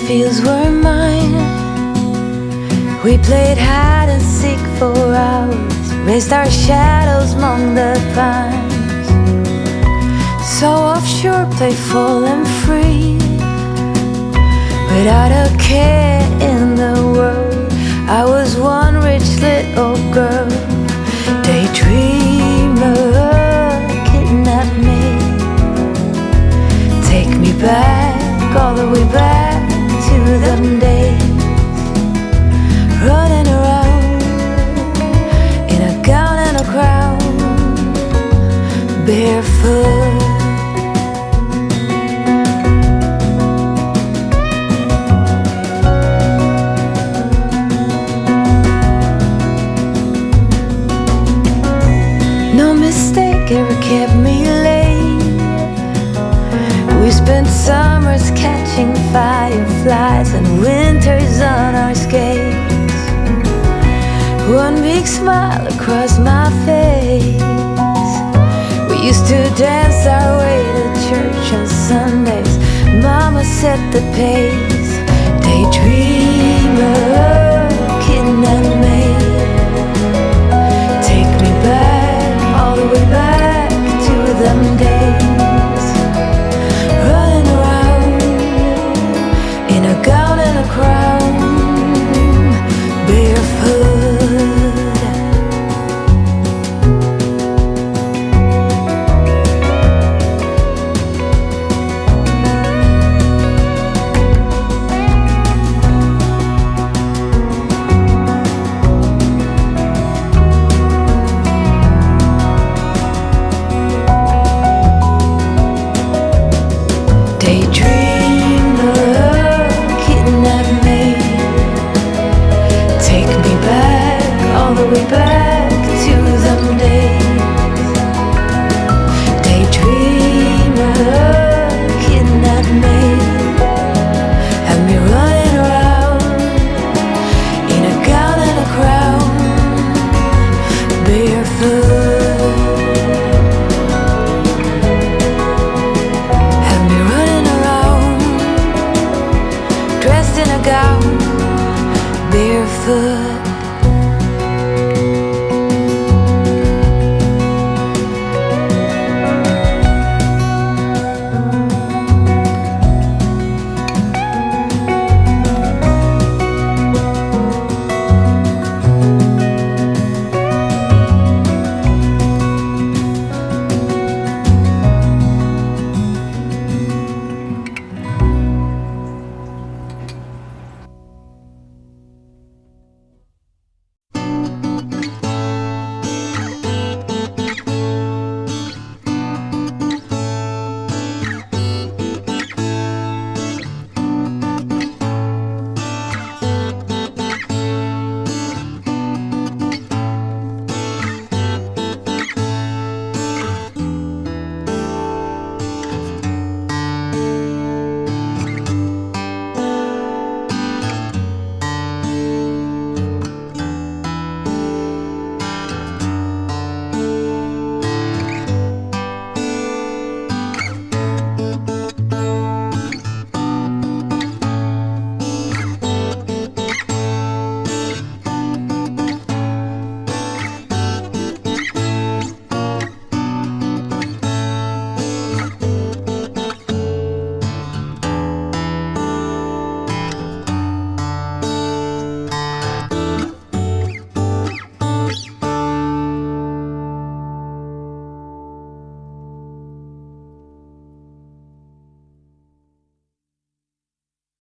fields were mine. We played hide and seek for hours, raised our shadows among the pines. So offshore, playful and free, without a care in the world. I was one rich little girl, daydreamer, kidnap me. Take me back, all the way back to them days, running around in a gown and a crown, barefoot. No mistake ever kept me late. We spent summers catching fireflies and winters on our skates. One big smile across my face. We used to dance our way to church on Sundays. Mama set the pace. Daydreamer,